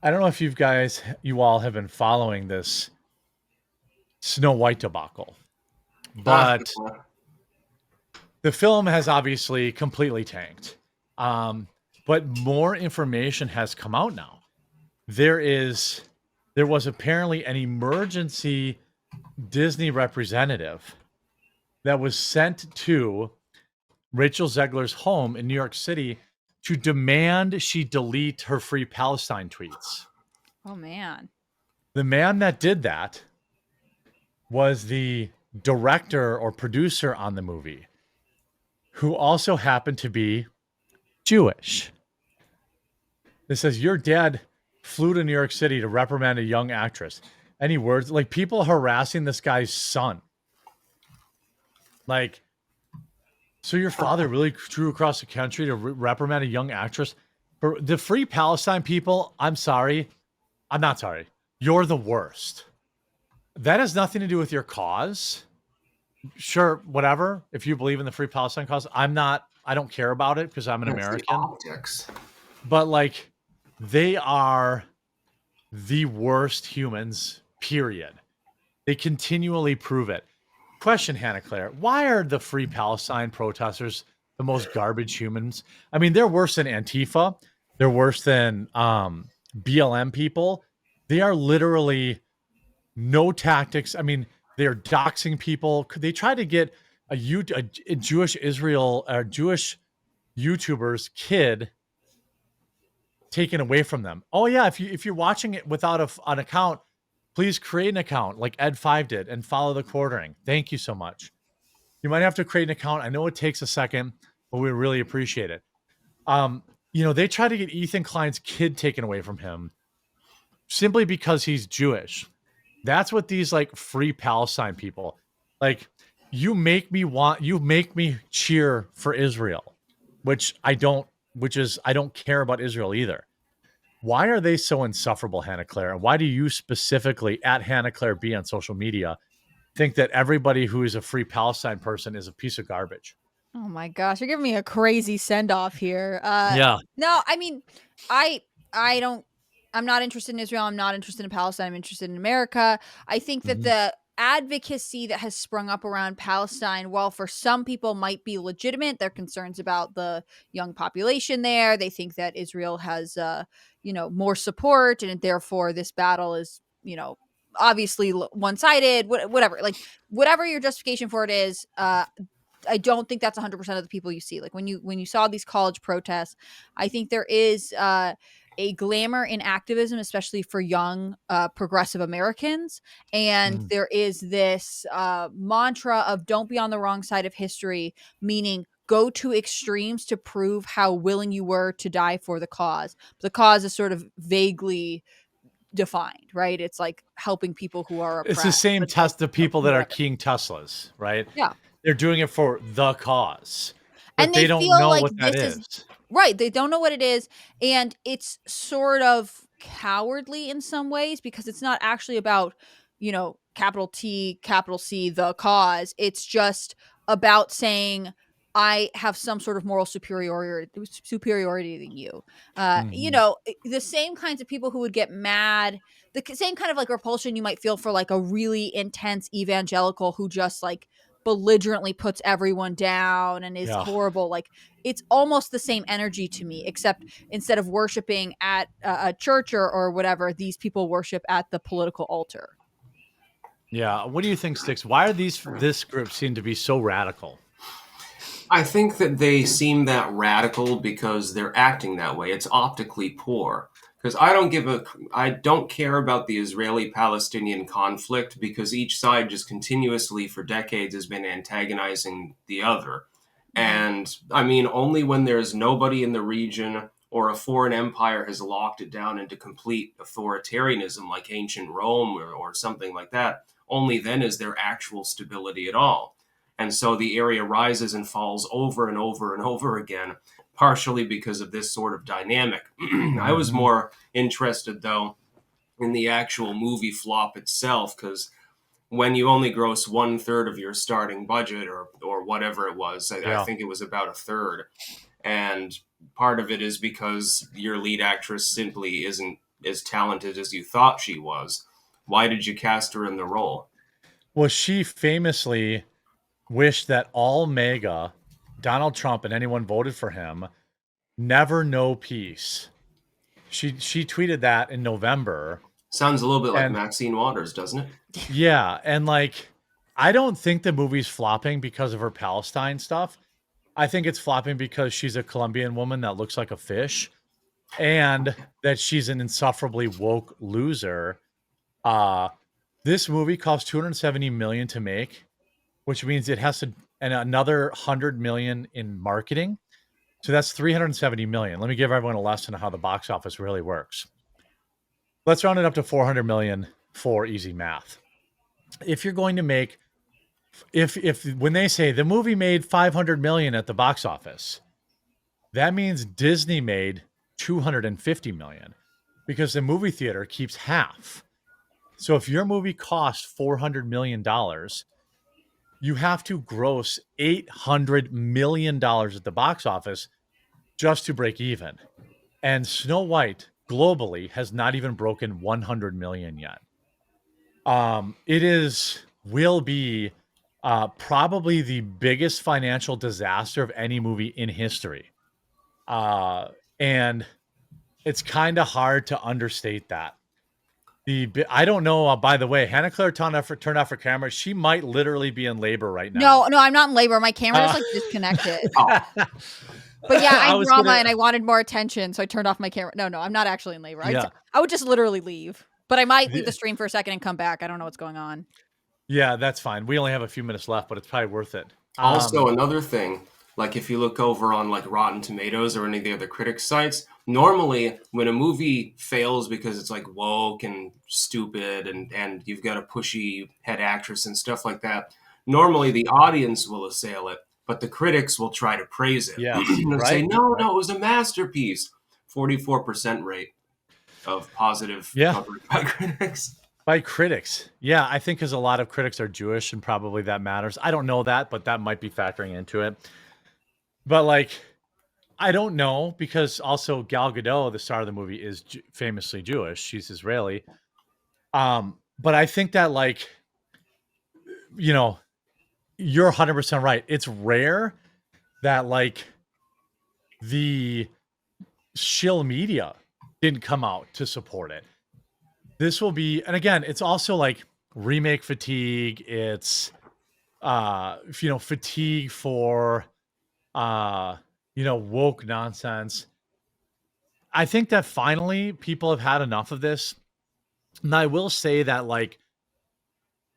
I don't know if you all have been following this Snow White debacle, Ah, but the film has obviously completely tanked. Um, but more information has come out now. There is there was apparently an emergency Disney representative that was sent to Rachel Zegler's home in New York City to demand she delete her Free Palestine tweets. Oh man. The man that did that was the director or producer on the movie, who also happened to be Jewish. It says, your dad flew to New York City to reprimand a young actress. Any words? Like people harassing this guy's son. Like, so your father really drew across the country to reprimand a young actress? For the Free Palestine people, I'm sorry. I'm not sorry. You're the worst. That has nothing to do with your cause. Sure, whatever. If you believe in the Free Palestine cause, I don't care about it because I'm an that's the American. optics. But like, they are the worst humans, period. They continually prove it. Question, Hannah Claire, why are the Free Palestine protesters the most garbage humans? I mean, they're worse than Antifa. They're worse than BLM people. They are literally no tactics. I mean, they're doxing people. They tried to get a Jewish Jewish YouTuber's kid taken away from them. Oh yeah, if you're watching it without an account, please create an account like Ed5 did and follow the quartering. Thank you so much. You might have to create an account. I know it takes a second, but we really appreciate it. They try to get Ethan Klein's kid taken away from him simply because he's Jewish. That's what these like Free Palestine people like. You make me cheer for Israel, which I don't care about Israel either. Why are they so insufferable, Hannah Claire? And why do you specifically at Hannah Claire B on social media think that everybody who is a Free Palestine person is a piece of garbage? Oh my gosh, you're giving me a crazy send off here. Yeah. No, I mean, I don't. I'm not interested in Israel. I'm not interested in Palestine. I'm interested in America. I think that Mhm. the advocacy that has sprung up around Palestine, while for some people might be legitimate, their concerns about the young population there. They think that Israel has, more support, and therefore this battle is, obviously one-sided. Whatever, like whatever your justification for it is. I don't think that's 100% of the people you see. Like when you saw these college protests, I think there is a glamour in activism, especially for young progressive Americans. And Mhm. there is this mantra of don't be on the wrong side of history, meaning go to extremes to prove how willing you were to die for the cause. The cause is sort of vaguely defined, right? It's like helping people who are It's the oppressed. same But like, test the people that are whatever. keying Teslas, right? Yeah. They're doing it for the cause, but And they they don't feel know like what that this is is. right. They don't know what it is. And it's sort of cowardly in some ways because it's not actually about, capital T, capital C, the cause. It's just about saying, I have some sort of moral superiority than you. Mhm. The same kinds of people who would get mad, same kind of like repulsion you might feel for like a really intense evangelical who just like belligerently puts everyone down and is Yeah. horrible. Like it's almost the same energy to me, except instead of worshiping at a church or whatever, these people worship at the political altar. Yeah. What do you think, Styx? Why are this group seem to be so radical? I think that they seem that radical because they're acting that way. It's optically poor. Because I don't care about the Israeli-Palestinian conflict because each side just continuously for decades has been antagonizing the other. Mhm. And I mean, only when there's nobody in the region or a foreign empire has locked it down into complete authoritarianism like ancient Rome or something like that, only then is there actual stability at all. And so the area rises and falls over and over and over again, partially because of this sort of dynamic. I was Mhm. more interested, though, in the actual movie flop itself, because when you only gross one third of your starting budget or whatever it was, I Yeah. think it was about a third. And part of it is because your lead actress simply isn't as talented as you thought she was. Why did you cast her in the role? Well, she famously wished that all MAGA, Donald Trump, and anyone voted for him never know peace. She tweeted that in November. Sounds a little bit like And Maxine Waters, doesn't it? yeah, and like I don't think the movie's flopping because of her Palestine stuff. I think it's flopping because she's a Colombian woman that looks like a fish, and that she's an insufferably woke loser. This movie cost 270 million to make, which means it has to and another 100 million in marketing. So that's 370 million. Let me give everyone a lesson on how the box office really works. Let's round it up to 400 million for easy math. If you're going to make if when they say the movie made 500 million at the box office, that means Disney made 250 million because the movie theater keeps half. So if your movie cost $400 million, you have to gross $800 million at the box office just to break even. And Snow White globally has not even broken 100 million yet. It will be probably the biggest financial disaster of any movie in history. And it's kind of hard to understate that. I don't know. By the way, Hannah Claire turned off her camera. She might literally be in labor right now. No, I'm not in labor. My camera's like disconnected. But yeah, I'm drama and I wanted more attention, so I turned off my camera. No, I'm not actually in labor. Yeah. I would just literally leave. But I might leave the stream for a second and come back. I don't know what's going on. Yeah, that's fine. We only have a few minutes left, but it's probably worth it. Also, another thing, like if you look over on like Rotten Tomatoes or any of the other critics sites, normally when a movie fails because it's like woke and stupid and you've got a pushy head actress and stuff like that, normally the audience will assail it, but the critics will try to praise it. Yeah, and say, no, it was a masterpiece. 44% rate of positive coverage by critics. By critics. Yeah, I think because a lot of critics are Jewish and probably that matters. I don't know that, but that might be factoring into it. But like, I don't know because also Gal Gadot, the star of the movie, is famously Jewish. She's Israeli. But I think that like, you're 100% right. It's rare that like the shill media didn't come out to support it. This will be, and again, it's also like remake fatigue. It's, fatigue for, woke nonsense. I think that finally people have had enough of this. And I will say that like,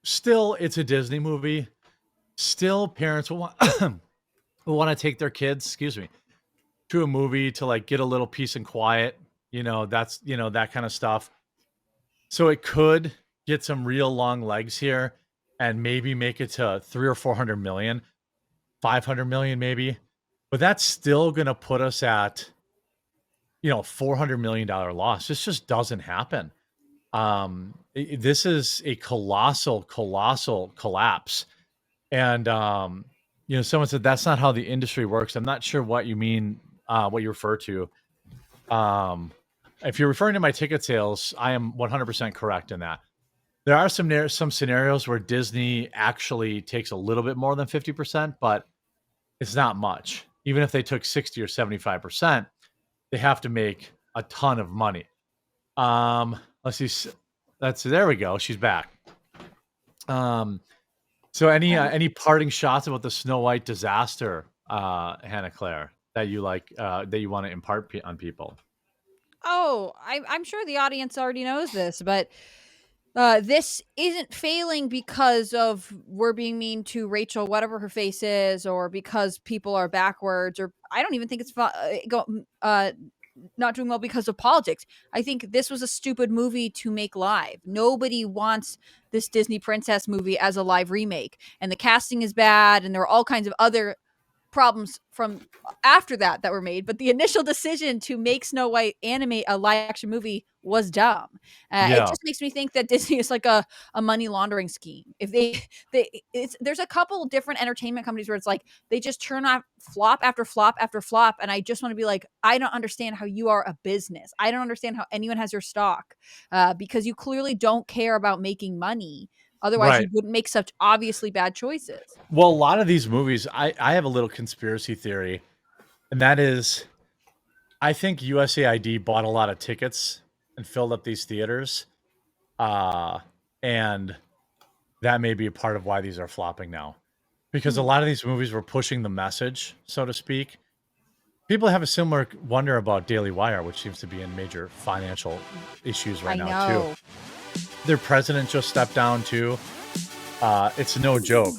still it's a Disney movie. Still parents will want to take their kids, to a movie to like get a little peace and quiet. That's, that kind of stuff. So it could get some real long legs here and maybe make it to 300 or 400 million, 500 million maybe. But that's still going to put us at, $400 million loss. This just doesn't happen. This is a colossal collapse. And, someone said that's not how the industry works. I'm not sure what you mean, what you refer to. If you're referring to my ticket sales, I am 100% correct in that. There are some scenarios where Disney actually takes a little bit more than 50%, but it's not much. Even if they took 60 or 75%, they have to make a ton of money. Let's see. There we go. She's back. So any parting shots about the Snow White disaster, Hannah Claire, that you like, that you want to impart on people? Oh, I'm sure the audience already knows this, but this isn't failing because of we're being mean to Rachel, whatever her face is, or because people are backwards, or I don't even think it's not doing well because of politics. I think this was a stupid movie to make live. Nobody wants this Disney princess movie as a live remake, and the casting is bad, and there are all kinds of other problems from after that were made, but the initial decision to make Snow White animate a live action movie was dumb. It Yeah. just makes me think that Disney is like a money laundering scheme. If there's a couple different entertainment companies where it's like they just turn off flop after flop after flop, and I just want to be like, I don't understand how you are a business. I don't understand how anyone has your stock, because you clearly don't care about making money. Otherwise, Right. you wouldn't make such obviously bad choices. Well, a lot of these movies, I have a little conspiracy theory, and that is, I think USAID bought a lot of tickets and filled up these theaters, and that may be a part of why these are flopping now, because a lot of these movies were pushing the message, so to speak. People have a similar wonder about Daily Wire, which seems to be in major financial issues right now too. Their president just stepped down too. It's no joke.